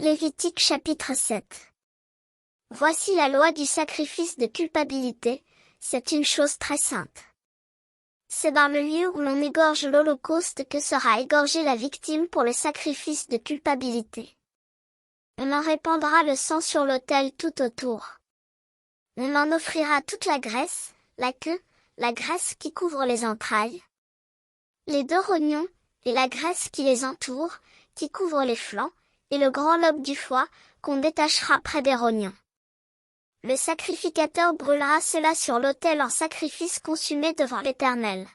Lévitique chapitre 7. Voici la loi du sacrifice de culpabilité, c'est une chose très sainte. C'est dans le lieu où l'on égorge l'holocauste que sera égorgée la victime pour le sacrifice de culpabilité. On en répandra le sang sur l'autel tout autour. On en offrira toute la graisse, la queue, la graisse qui couvre les entrailles, les deux rognons, et la graisse qui les entoure, qui couvre les flancs, et le grand lobe du foie, qu'on détachera près des rognons. Le sacrificateur brûlera cela sur l'autel en sacrifice consumé devant l'Éternel.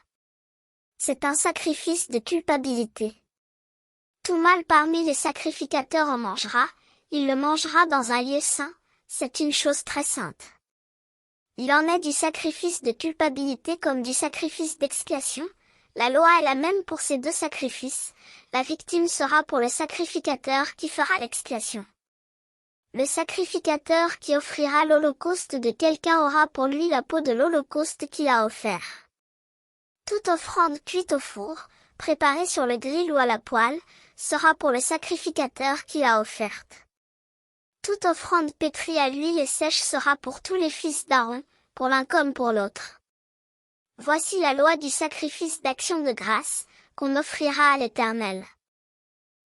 C'est un sacrifice de culpabilité. Tout mâle parmi les sacrificateurs en mangera, il le mangera dans un lieu saint, c'est une chose très sainte. Il en est du sacrifice de culpabilité comme du sacrifice d'expiation. La loi est la même pour ces deux sacrifices, la victime sera pour le sacrificateur qui fera l'expiation. Le sacrificateur qui offrira l'holocauste de quelqu'un aura pour lui la peau de l'holocauste qu'il a offert. Toute offrande cuite au four, préparée sur le grill ou à la poêle, sera pour le sacrificateur qui l'a offerte. Toute offrande pétrie à l'huile et sèche sera pour tous les fils d'Aaron, pour l'un comme pour l'autre. Voici la loi du sacrifice d'action de grâce, qu'on offrira à l'Éternel.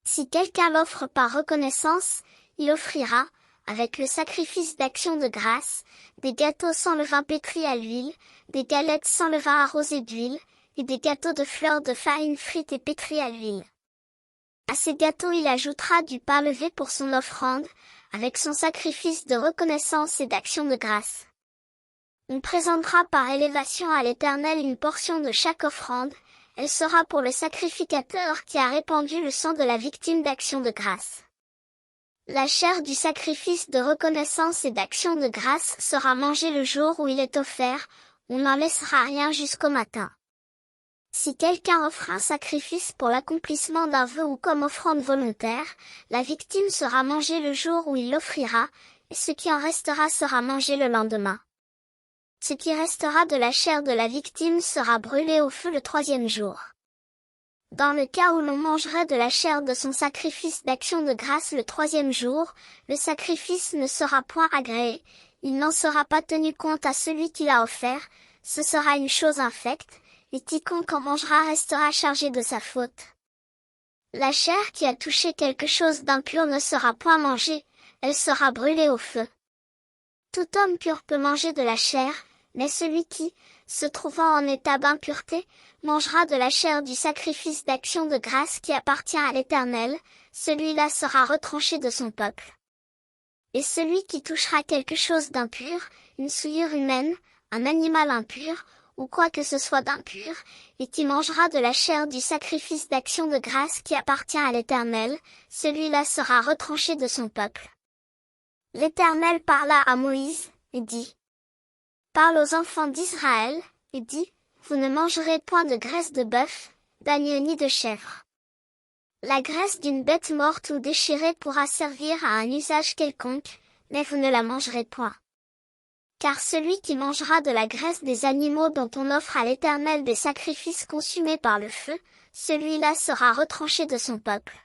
Si quelqu'un l'offre par reconnaissance, il offrira, avec le sacrifice d'action de grâce, des gâteaux sans levain pétris à l'huile, des galettes sans levain arrosées d'huile, et des gâteaux de fleurs de farine frites et pétris à l'huile. À ces gâteaux il ajoutera du pain levé pour son offrande, avec son sacrifice de reconnaissance et d'action de grâce. On présentera par élévation à l'Éternel une portion de chaque offrande, elle sera pour le sacrificateur qui a répandu le sang de la victime d'action de grâce. La chair du sacrifice de reconnaissance et d'action de grâce sera mangée le jour où il est offert, on n'en laissera rien jusqu'au matin. Si quelqu'un offre un sacrifice pour l'accomplissement d'un vœu ou comme offrande volontaire, la victime sera mangée le jour où il l'offrira, et ce qui en restera sera mangé le lendemain. Ce qui restera de la chair de la victime sera brûlé au feu le troisième jour. Dans le cas où l'on mangerait de la chair de son sacrifice d'action de grâce le troisième jour, le sacrifice ne sera point agréé, il n'en sera pas tenu compte à celui qui l'a offert, ce sera une chose infecte, et quiconque en mangera restera chargé de sa faute. La chair qui a touché quelque chose d'impur ne sera point mangée, elle sera brûlée au feu. Tout homme pur peut manger de la chair, mais celui qui, se trouvant en état d'impureté, mangera de la chair du sacrifice d'action de grâce qui appartient à l'Éternel, celui-là sera retranché de son peuple. Et celui qui touchera quelque chose d'impur, une souillure humaine, un animal impur, ou quoi que ce soit d'impur, et qui mangera de la chair du sacrifice d'action de grâce qui appartient à l'Éternel, celui-là sera retranché de son peuple. L'Éternel parla à Moïse, et dit: Parle aux enfants d'Israël, et dis, vous ne mangerez point de graisse de bœuf, d'agneau ni de chèvre. La graisse d'une bête morte ou déchirée pourra servir à un usage quelconque, mais vous ne la mangerez point. Car celui qui mangera de la graisse des animaux dont on offre à l'Éternel des sacrifices consumés par le feu, celui-là sera retranché de son peuple.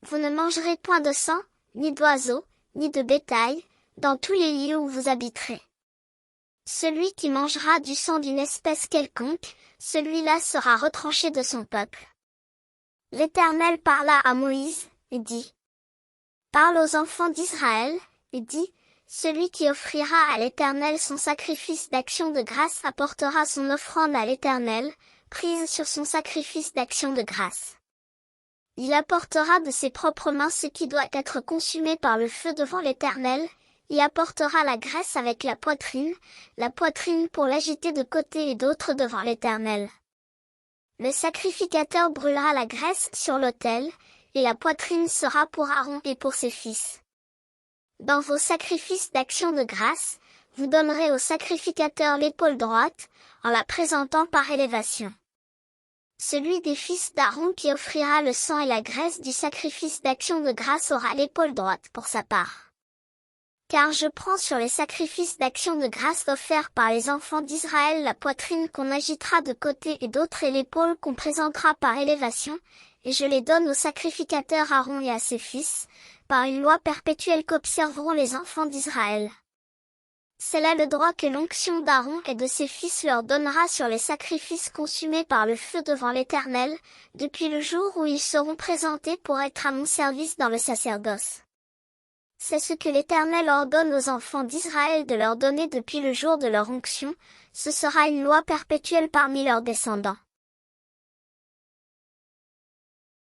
Vous ne mangerez point de sang, ni d'oiseaux, ni de bétail, dans tous les lieux où vous habiterez. Celui qui mangera du sang d'une espèce quelconque, celui-là sera retranché de son peuple. L'Éternel parla à Moïse, et dit: Parle aux enfants d'Israël, et dis, celui qui offrira à l'Éternel son sacrifice d'action de grâce apportera son offrande à l'Éternel, prise sur son sacrifice d'action de grâce. Il apportera de ses propres mains ce qui doit être consumé par le feu devant l'Éternel, il apportera la graisse avec la poitrine pour l'agiter de côté et d'autre devant l'Éternel. Le sacrificateur brûlera la graisse sur l'autel, et la poitrine sera pour Aaron et pour ses fils. Dans vos sacrifices d'action de grâce, vous donnerez au sacrificateur l'épaule droite, en la présentant par élévation. Celui des fils d'Aaron qui offrira le sang et la graisse du sacrifice d'action de grâce aura l'épaule droite pour sa part. Car je prends sur les sacrifices d'action de grâce offerts par les enfants d'Israël la poitrine qu'on agitera de côté et d'autre et l'épaule qu'on présentera par élévation, et je les donne au sacrificateur Aaron et à ses fils, par une loi perpétuelle qu'observeront les enfants d'Israël. C'est là le droit que l'onction d'Aaron et de ses fils leur donnera sur les sacrifices consumés par le feu devant l'Éternel, depuis le jour où ils seront présentés pour être à mon service dans le sacerdoce. C'est ce que l'Éternel ordonne aux enfants d'Israël de leur donner depuis le jour de leur onction, ce sera une loi perpétuelle parmi leurs descendants.